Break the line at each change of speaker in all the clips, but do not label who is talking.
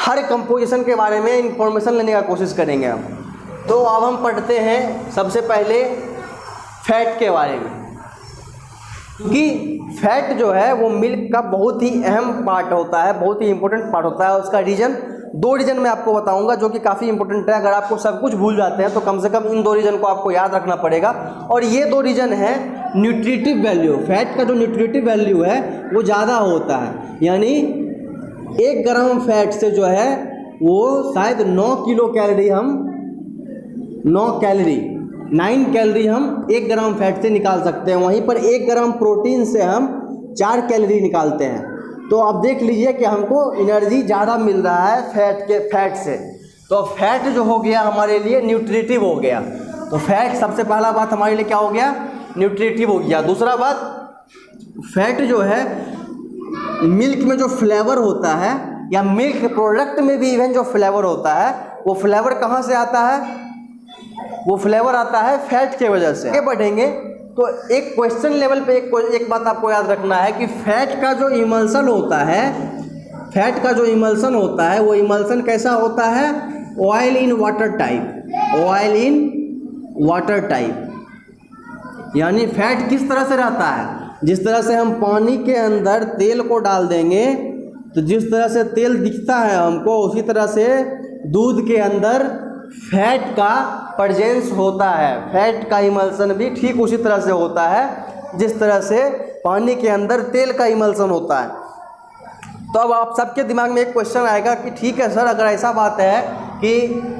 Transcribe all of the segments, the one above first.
हर composition के बारे में इंफॉर्मेशन लेने का कोशिश करेंगे हम। तो अब हम पढ़ते हैं सबसे पहले फैट के बारे में, क्योंकि फैट जो है वो मिल्क का बहुत ही अहम पार्ट होता है, बहुत ही इंपॉर्टेंट पार्ट होता है। उसका रीजन, 2 रीजन मैं आपको बताऊंगा जो कि काफ़ी इंपॉर्टेंट है। अगर आपको सब कुछ भूल जाते हैं तो कम से कम इन 2 रीजन को आपको याद रखना पड़ेगा। और ये 2 रीजन है न्यूट्रिटिव वैल्यू। फैट का जो न्यूट्रिटिव वैल्यू है वो ज़्यादा होता है, यानी 1 ग्राम फैट से जो है वो शायद 9 किलो कैलोरी हम 9 कैलोरी हम 1 ग्राम फैट से निकाल सकते हैं। वहीं पर 1 ग्राम प्रोटीन से हम 4 कैलोरी निकालते हैं। तो आप देख लीजिए कि हमको एनर्जी ज़्यादा मिल रहा है फैट से। तो फैट जो हो गया हमारे लिए न्यूट्रिटिव हो गया। तो फैट सबसे पहला बात हमारे लिए क्या हो गया, न्यूट्रिटिव हो गया। दूसरा बात, फैट जो है मिल्क में जो फ्लेवर होता है या मिल्क प्रोडक्ट में भी इवन जो फ्लेवर होता है वो फ्लेवर कहाँ से आता है, वो फ्लेवर आता है फैट के वजह से। आगे बढ़ेंगे तो एक क्वेश्चन लेवल पे एक बात आपको याद रखना है कि फैट का जो इमल्सन होता है, फैट का जो इमल्सन होता है वो इमल्सन कैसा होता है, oil in water type, oil in water type. यानी फैट किस तरह से रहता है, जिस तरह से हम पानी के अंदर तेल को डाल देंगे तो जिस तरह से तेल दिखता है हमको, उसी तरह से दूध के अंदर फैट का प्रेजेंस होता है। फैट का इमल्सन भी ठीक उसी तरह से होता है जिस तरह से पानी के अंदर तेल का इमल्सन होता है। तो अब आप सबके दिमाग में एक क्वेश्चन आएगा कि ठीक है सर, अगर ऐसा बात है कि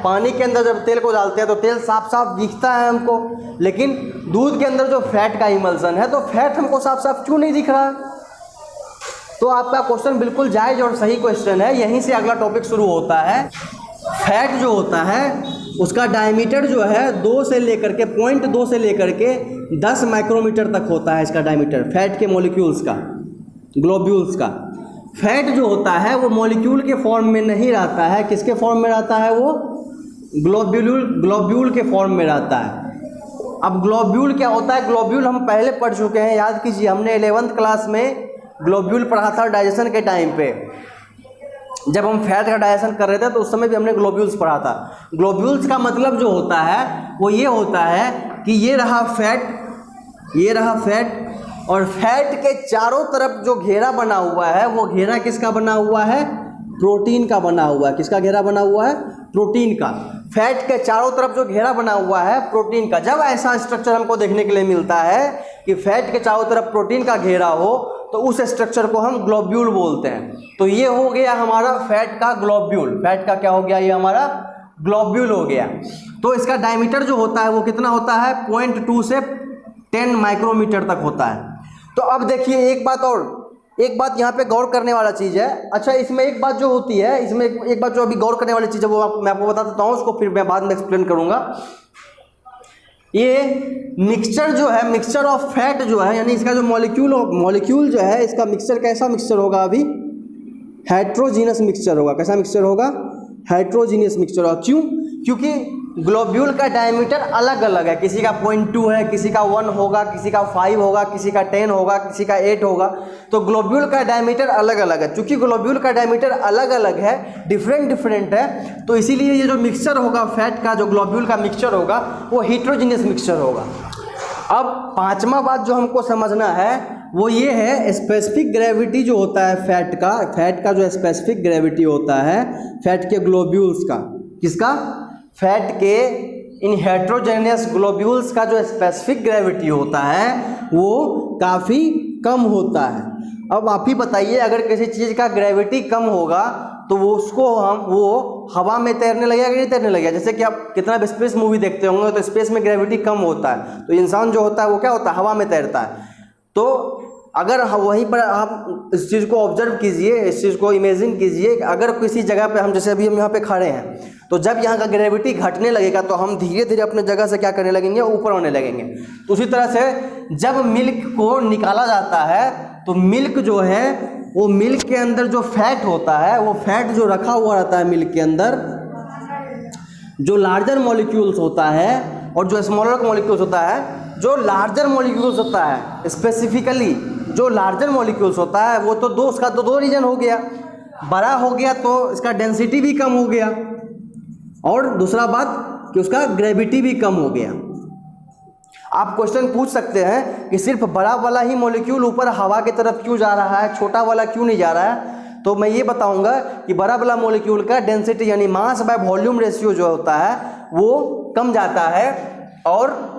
पानी के अंदर जब तेल को डालते हैं तो तेल साफ साफ दिखता है हमको, लेकिन दूध के अंदर जो फैट का इमल्सन है तो फैट हमको साफ साफ क्यों नहीं दिख रहा। तो आपका क्वेश्चन बिल्कुल जायज़ और सही क्वेश्चन है। यहीं से अगला टॉपिक शुरू होता है। फैट जो होता है उसका डायमीटर जो है 2 से लेकर के 0.2 से लेकर के 10 माइक्रोमीटर तक होता है इसका डायमीटर, फैट के मॉलिक्यूल्स का, ग्लोब्यूल्स का। फैट जो होता है वो मॉलिक्यूल के फॉर्म में नहीं रहता है, किसके फॉर्म में रहता है, वो ग्लोब्यूल के फॉर्म में रहता है। अब ग्लोब्यूल क्या होता है, ग्लोब्यूल हम पहले पढ़ चुके हैं, याद कीजिए, हमने 11th क्लास में ग्लोब्यूल पढ़ा था डाइजेशन के टाइम पे। जब हम फैट का डाइजेशन कर रहे थे तो उस समय भी हमने ग्लोब्यूल्स पढ़ा था। ग्लोब्यूल्स का मतलब जो होता है वो ये होता है कि ये रहा फैट और फैट के चारों तरफ जो घेरा बना हुआ है वो घेरा किसका बना हुआ है, प्रोटीन का बना हुआ है। किसका घेरा बना हुआ है, प्रोटीन का। फैट के चारों तरफ जो घेरा बना हुआ है प्रोटीन का। जब ऐसा स्ट्रक्चर हमको देखने के लिए मिलता है कि फैट के चारों तरफ प्रोटीन का घेरा हो तो उस स्ट्रक्चर को हम ग्लोब्यूल बोलते हैं। तो ये हो गया हमारा फैट का ग्लोब्यूल। फैट का क्या हो गया, ये हमारा ग्लोब्यूल हो गया। तो इसका डायमीटर जो होता है वो कितना होता है, 0.2 से 10 माइक्रोमीटर तक होता है। तो अब देखिए एक बात यहाँ पे गौर करने वाला चीज़ है। अच्छा, इसमें एक बात जो होती है, इसमें एक बात जो अभी गौर करने वाली चीज़ है वो मैं आपको बता देता हूँ, उसको फिर मैं बाद में एक्सप्लेन करूँगा। ये मिक्सचर जो है, मिक्सचर ऑफ फैट जो है, यानी इसका जो मॉलिक्यूल जो है, इसका मिक्सचर कैसा मिक्सचर होगा, अभी हेट्रोजीनियस मिक्सचर होगा। कैसा मिक्सचर होगा, हेट्रोजीनियस मिक्सचर होगा। क्यों, क्योंकि ग्लोब्यूल का डायमीटर अलग अलग है। किसी का 0.2 है, किसी का 1 होगा, किसी का 5 होगा, किसी का 10 होगा, किसी का 8 होगा। तो ग्लोब्यूल का डायमीटर अलग अलग है। क्योंकि ग्लोब्यूल का डायमीटर अलग अलग है, डिफरेंट है, तो इसीलिए ये जो मिक्सचर होगा फैट का, जो ग्लोब्यूल का मिक्सचर होगा वो हेट्रोजीनियस मिक्सचर होगा। अब 5वां बात जो हमको समझना है वो ये है, स्पेसिफिक ग्रेविटी जो होता है फैट का जो स्पेसिफिक ग्रेविटी होता है फैट के ग्लोब्यूल्स का, किसका, फैट के इन हेट्रोजेनियस ग्लोब्यूल्स का जो स्पेसिफिक ग्रेविटी होता है वो काफ़ी कम होता है। अब आप ही बताइए, अगर किसी चीज़ का ग्रेविटी कम होगा तो वो हवा में तैरने लगेगा कि नहीं तैरने लगेगा। जैसे कि आप कितना भी स्पेस मूवी देखते होंगे तो स्पेस में ग्रेविटी कम होता है, तो इंसान जो होता है वो क्या होता है, हवा में तैरता है। तो अगर वहीं पर आप इस चीज़ को ऑब्जर्व कीजिए, इस चीज़ को इमेजिन कीजिए, अगर किसी जगह पे हम, जैसे अभी हम यहाँ पे खड़े हैं, तो जब यहाँ का ग्रेविटी घटने लगेगा तो हम धीरे धीरे अपने जगह से क्या करने लगेंगे, ऊपर होने लगेंगे। तो उसी तरह से जब मिल्क को निकाला जाता है तो मिल्क जो है वो मिल्क के अंदर जो फैट होता है, वो फैट जो रखा हुआ रहता है मिल्क के अंदर, जो लार्जर मॉलिक्यूल्स होता है और जो स्मॉलर मॉलिक्यूल्स होता है, जो लार्जर मॉलिक्यूल्स होता है स्पेसिफिकली जो लार्जर मॉलिक्यूल्स होता है वो तो उसका दो रीजन हो गया। बड़ा हो गया तो इसका डेंसिटी भी कम हो गया, और दूसरा बात कि उसका ग्रेविटी भी कम हो गया। आप क्वेश्चन पूछ सकते हैं कि सिर्फ बड़ा वाला ही मॉलिक्यूल ऊपर हवा की तरफ क्यों जा रहा है, छोटा वाला क्यों नहीं जा रहा है? तो मैं ये बताऊंगा कि बड़ा वाला मॉलिक्यूल का डेंसिटी यानी मास बाय वॉल्यूम रेशियो जो होता है वो कम जाता है, और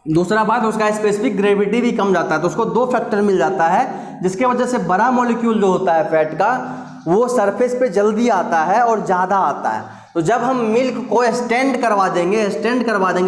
दूसरा बात उसका स्पेसिफिक ग्रेविटी भी कम जाता है। तो उसको दो फैक्टर मिल जाता है जिसके वजह से बड़ा मॉलिक्यूल जो होता है फैट का वो सरफेस पे जल्दी आता है और ज़्यादा आता है। तो जब हम मिल्क को स्टैंड करवा देंगे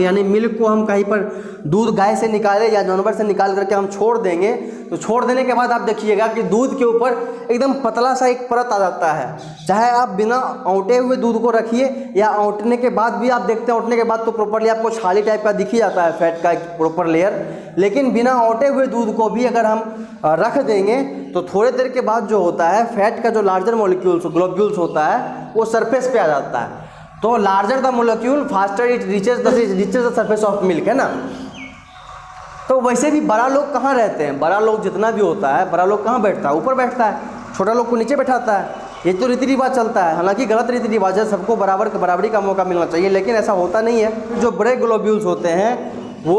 यानी मिल्क को हम कहीं पर दूध गाय से निकाले या जानवर से निकाल करके हम छोड़ देंगे, तो छोड़ देने के बाद आप देखिएगा कि दूध के ऊपर एकदम पतला सा एक परत आ जाता है। चाहे आप बिना औंटे हुए दूध को रखिए या औंटने के बाद भी आप देखते हैं, औंटने के बाद तो प्रॉपरली आपको छाली टाइप का दिख ही जाता है फैट का एक प्रॉपर लेयर, लेकिन बिना औंटे हुए दूध को भी अगर हम रख देंगे तो थोड़े देर के बाद जो होता है फैट का जो लार्जर मॉलिक्यूल्स ग्लोब्यूल्स होता है वो सरफेस पे आ जाता है। तो larger the molecule faster it reaches the surface of milk, है ना। तो वैसे भी बड़ा लोग कहाँ रहते हैं, बड़ा लोग जितना भी होता है बड़ा लोग कहाँ बैठता है, ऊपर बैठता है, छोटा लोग को नीचे बैठाता है। ये तो रीति रिवाज चलता है, हालांकि गलत रीति रिवाज है, सबको बराबरी का मौका मिलना चाहिए, लेकिन ऐसा होता नहीं है। जो बड़े ग्लोब्यूल्स होते हैं वो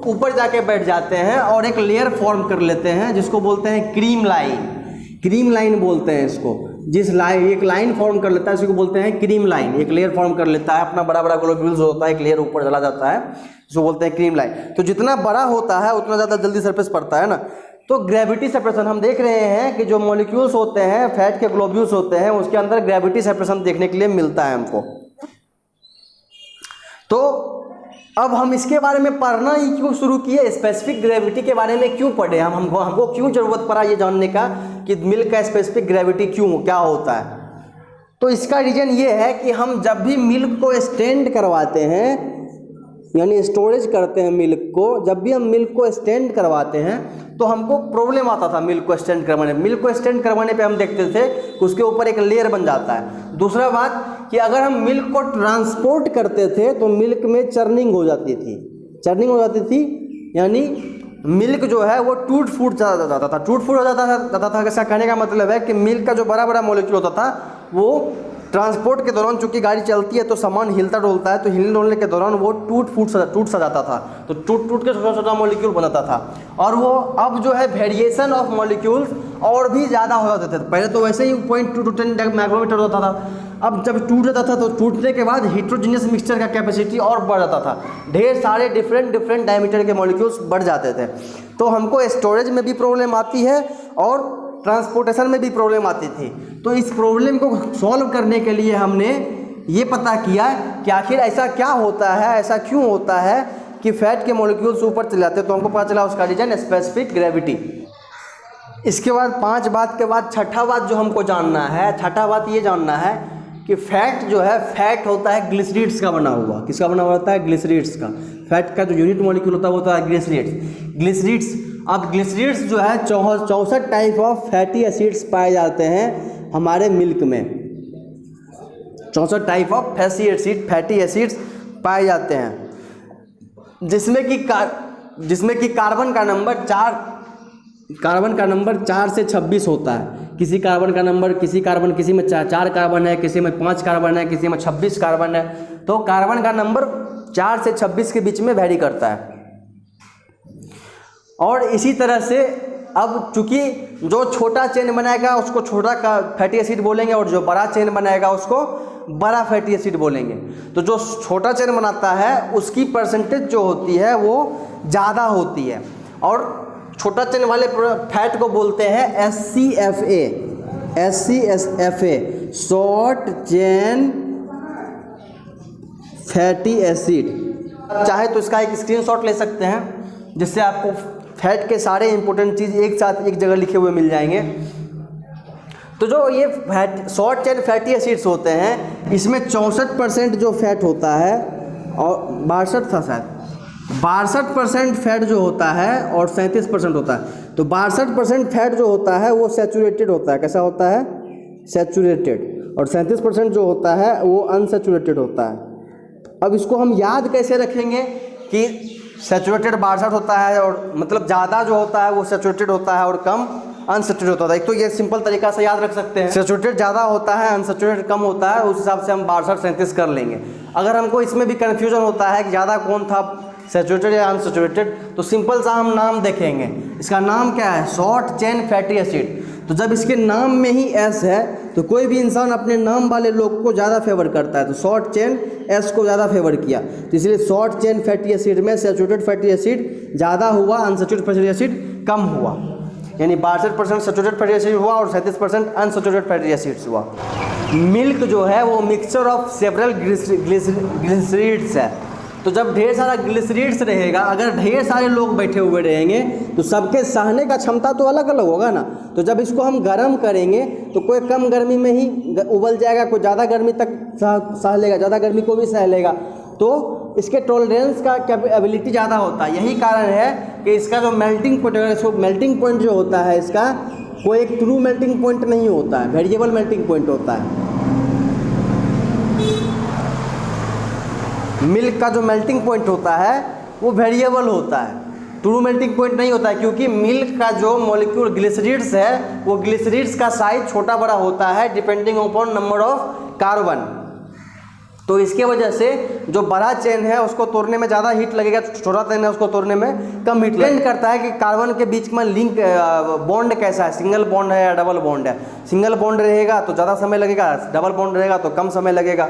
ऊपर जाके बैठ जाते हैं और एक लेयर फॉर्म कर लेते हैं जिसको बोलते हैं क्रीम लाइन बोलते हैं इसको। जिस लाइन एक लाइन फॉर्म कर लेता है उसी को बोलते हैं क्रीम लाइन। एक लेयर फॉर्म कर लेता है, अपना बड़ा बड़ा ग्लोब्यूल्स होता है, एक लेयर ऊपर चला जाता है, जिसको बोलते हैं क्रीम लाइन। तो जितना बड़ा होता है उतना ज़्यादा जल्दी सरफेस पड़ता है ना। तो ग्रेविटी सेपरेशन हम देख रहे हैं कि जो मॉलिक्यूल्स होते हैं फैट के ग्लोब्यूल्स होते हैं उसके अंदर ग्रेविटी सेपरेशन देखने के लिए मिलता है हमको। तो अब हम इसके बारे में पढ़ना ही क्यों शुरू किए, स्पेसिफिक ग्रेविटी के बारे में क्यों पढ़े हमको क्यों ज़रूरत पड़ा ये जानने का कि मिल्क का स्पेसिफिक ग्रेविटी क्या होता है। तो इसका रीज़न ये है कि हम जब भी मिल्क को स्टैंड करवाते हैं यानी स्टोरेज करते हैं मिल्क को, जब भी हम मिल्क को स्टैंड करवाते हैं तो हमको प्रॉब्लम आता था मिल्क को स्टैंड करवाने। मिल्क को स्टैंड करवाने पे हम देखते थे कि उसके ऊपर एक लेयर बन जाता है। दूसरा बात कि अगर हम मिल्क को ट्रांसपोर्ट करते थे तो मिल्क में चर्निंग हो जाती थी यानी मिल्क जो है वो टूट फूट जाता था। ऐसा कहने का मतलब है कि मिल्क का जो बड़ा बड़ा मॉलिक्यूल होता था वो ट्रांसपोर्ट के दौरान, चूंकि गाड़ी चलती है तो सामान हिलता डोलता है, तो हिलने डोलने के दौरान वो टूट सा जाता था, तो टूट के छोटा छोटा मॉलिक्यूल बनाता था। और वो अब जो है वेरिएशन ऑफ मॉलिक्यूल्स और भी ज़्यादा हो जाते थे। पहले तो वैसे ही 0.2 to 10 माइक्रोमीटर होता था, अब जब टूट जाता था तो टूटने के बाद हेटेरोजेनियस मिक्सचर का कैपेसिटी और बढ़ जाता था, ढेर सारे डिफरेंट डायमीटर के मॉलिक्यूल्स बढ़ जाते थे। तो हमको स्टोरेज में भी प्रॉब्लम आती है और ट्रांसपोर्टेशन में भी प्रॉब्लम आती थी। तो इस प्रॉब्लम को सॉल्व करने के लिए हमने ये पता किया कि आखिर ऐसा क्या होता है, ऐसा क्यों होता है कि फैट के मॉलिक्यूल्स ऊपर चले जाते हैं। तो हमको पता चला उसका रीजन स्पेसिफिक ग्रेविटी। इसके बाद 5 बात के बाद छठा बात जो हमको जानना है, छठा बात ये जानना है कि फैट जो है, फैट होता है ग्लिसरीड्स का बना हुआ। किसका बना हुआ होता है? ग्लिसरीड्स का। फैट का जो यूनिट मॉलिक्यूल होता है वो होता है ग्लिसरीड्स। अब ग्लिसरीड्स जो है 64 टाइप ऑफ फैटी एसिड्स पाए जाते हैं हमारे मिल्क में। 64 टाइप ऑफ फैटी एसिड्स पाए जाते हैं, जिसमें कि कार्बन का नंबर 4 से 26 होता है। किसी में 4 कार्बन है, किसी में 5 कार्बन है, किसी में 26 कार्बन है। तो कार्बन का नंबर 4 से 26 के बीच में वैरी करता है। और इसी तरह से अब चूंकि जो छोटा चेन बनाएगा उसको छोटा का फैटी एसिड बोलेंगे और जो बड़ा चेन बनाएगा उसको बड़ा फैटी एसिड बोलेंगे। तो जो छोटा चेन बनाता है उसकी परसेंटेज जो होती है वो ज़्यादा होती है, और छोटा चेन वाले फैट को बोलते हैं SCFA, short chain fatty acid. चाहे तो इसका एक स्क्रीनशॉट ले सकते हैं जिससे आपको फैट के सारे इंपॉर्टेंट चीज़ एक साथ एक जगह लिखे हुए मिल जाएंगे। तो जो ये शॉर्ट चेन फैटी एसिड्स होते हैं इसमें 64% जो फैट होता है और 62% फैट जो होता है और 37% होता है। तो 62% फैट जो होता है वो सैचुरेटेड होता है। कैसा होता है? सैचुरेटेड। और 37% जो होता है वो अनसैचुरेटेड होता है। अब इसको हम याद कैसे रखेंगे कि सैचुरेटेड 62 होता है और मतलब ज़्यादा जो होता है वो सैचुरेटेड होता है और कम अनसैचुरेटेड होता था। एक तो ये सिंपल तरीका से याद रख सकते हैं, सैचुरेटेड ज़्यादा होता है, अनसैचुरेटेड कम होता है, उस हिसाब से हम 62-37 कर लेंगे। अगर हमको इसमें भी कन्फ्यूजन होता है कि ज़्यादा कौन था, सैचुरेटेड या अनसैचुरेटेड, तो सिंपल सा हम नाम देखेंगे। इसका नाम क्या है? Short chain fatty acid. तो जब इसके नाम में ही एस है तो कोई भी इंसान अपने नाम वाले लोग को ज़्यादा फेवर करता है, तो शॉर्ट चेन एस को ज़्यादा फेवर किया, तो इसलिए शॉर्ट चेन फैटी एसिड में सैचुरेटेड फैटी एसिड ज़्यादा हुआ, अनसैचुरेटेड फैटी एसिड कम हुआ। यानी 62% सैचुरेटेड फैटी एसिड हुआ और 37% अनसैचुरेटेड फैटी एसिड्स हुआ। मिल्क जो है वो मिक्सचर ऑफ सेवरल ग्लिसरीड्स है। तो जब ढेर सारा ग्लिसरीड्स रहेगा, अगर ढेर सारे लोग बैठे हुए रहेंगे तो सबके सहने का क्षमता तो अलग अलग होगा ना। तो जब इसको हम गर्म करेंगे तो कोई कम गर्मी में ही उबल जाएगा, कोई ज़्यादा गर्मी तक सह लेगा, ज़्यादा गर्मी को भी सह लेगा, तो इसके टॉलरेंस का कैपेबिलिटी ज़्यादा होता है। यही कारण है कि इसका जो मेल्टिंग पॉइंट है, इसको मेल्टिंग पॉइंट जो होता है इसका, कोई एक ट्रू मेल्टिंग पॉइंट नहीं होता है, वेरिएबल मेल्टिंग पॉइंट होता है। मिल्क का जो मेल्टिंग पॉइंट होता है वो वेरिएबल होता है, ट्रू मेल्टिंग पॉइंट नहीं होता है, क्योंकि मिल्क का जो मॉलिक्यूल ग्लिसरीड्स है वो ग्लिसरीड्स का साइज छोटा बड़ा होता है depending upon number of carbon. तो इसके वजह से जो बड़ा चेन है उसको तोड़ने में ज़्यादा हीट लगेगा, छोटा चेन है उसको तोड़ने में कम हीट डिपेंड करता है कि कार्बन के बीच में लिंक बॉन्ड कैसा है, सिंगल बॉन्ड है या डबल बॉन्ड है। सिंगल बॉन्ड रहेगा तो ज़्यादा समय लगेगा, डबल बॉन्ड रहेगा तो कम समय लगेगा,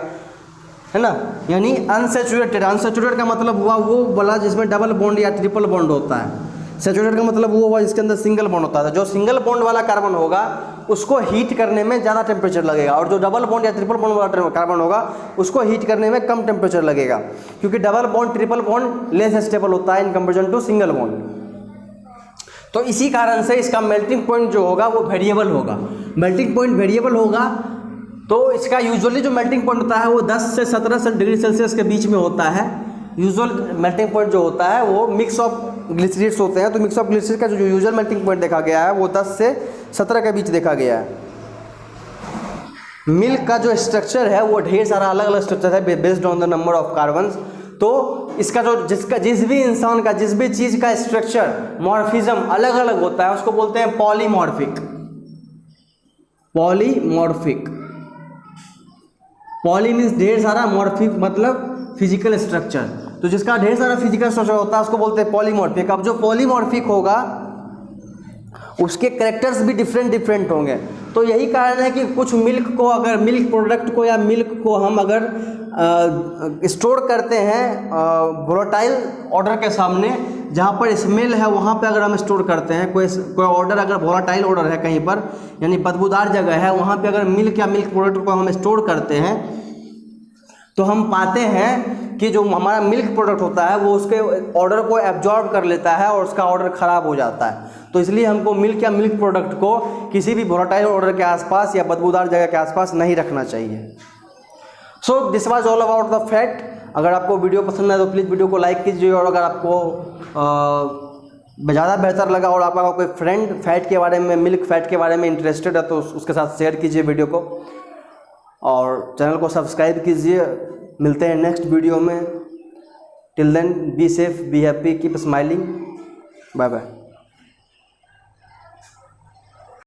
है ना। यानी अनसैचुरेटेड, अनसैचुरेटेड का मतलब हुआ वो वाला जिसमें डबल बॉन्ड या ट्रिपल बॉन्ड होता है। सैचुरेटेड का मतलब वो हुआ जिसके अंदर सिंगल बॉन्ड होता है। जो सिंगल बॉन्ड वाला कार्बन होगा उसको हीट करने में ज़्यादा टेम्परेचर लगेगा, और जो डबल बॉन्ड या ट्रिपल बॉन्ड वाला कार्बन होगा उसको हीट करने में कम टेम्परेचर लगेगा, क्योंकि double bond triple bond less stable होता है in comparison to single bond. तो इसी कारण से इसका मेल्टिंग पॉइंट जो होगा वो वेरिएबल होगा। मेल्टिंग पॉइंट वेरिएबल होगा तो इसका यूजुअली जो मेल्टिंग पॉइंट होता है वो 10 से 17 डिग्री सेल्सियस के बीच में होता है। यूजुअल मेल्टिंग पॉइंट जो होता है वो मिक्स ऑफ ग्लिसरीड्स होते हैं, तो मिक्स ऑफ ग्लिसरीड का जो यूजुअल मेल्टिंग पॉइंट देखा गया है वो 10 से 17 के बीच देखा गया है। मिल्क का जो स्ट्रक्चर है वो ढेर सारा अलग अलग स्ट्रक्चर है based on the number of carbons. तो इसका जो जिस भी इंसान का जिस भी चीज़ का स्ट्रक्चर मॉर्फिज्म अलग अलग होता है उसको बोलते हैं पॉलीमॉर्फिक। पॉलीमॉर्फिक, पॉली मीन्स ढेर सारा, मॉर्फिक मतलब फिजिकल स्ट्रक्चर। तो जिसका ढेर सारा फिजिकल स्ट्रक्चर होता है उसको बोलते हैं पॉलीमॉर्फिक। अब जो पॉलीमॉर्फिक होगा उसके कैरेक्टर्स भी डिफरेंट होंगे। तो यही कारण है कि कुछ मिल्क को, अगर मिल्क प्रोडक्ट को या मिल्क को हम अगर स्टोर करते हैं वोलेटाइल ऑर्डर के सामने, जहाँ पर स्मेल है वहाँ पे अगर हम स्टोर करते हैं, कोई ऑर्डर अगर वोलेटाइल ऑर्डर है कहीं पर, यानी बदबूदार जगह है, वहाँ पे अगर मिल्क या मिल्क प्रोडक्ट को हम स्टोर करते हैं तो हम पाते हैं कि जो हमारा मिल्क प्रोडक्ट होता है वो उसके ऑर्डर को एब्जॉर्ब कर लेता है और उसका ऑर्डर ख़राब हो जाता है। तो इसलिए हमको मिल्क या मिल्क प्रोडक्ट को किसी भी वोलेटाइल ऑर्डर के आसपास या बदबूदार जगह के आसपास नहीं रखना चाहिए। So this was all about the fat. अगर आपको वीडियो पसंद है तो प्लीज़ वीडियो को लाइक कीजिए, और अगर आपको ज़्यादा बेहतर लगा और आपका कोई फ्रेंड फैट के बारे में, मिल्क फैट के बारे में इंटरेस्टेड है तो उसके साथ शेयर कीजिए वीडियो को, और चैनल को सब्सक्राइब कीजिए। मिलते हैं नेक्स्ट वीडियो में। Till then be safe, be happy, keep smiling, bye bye.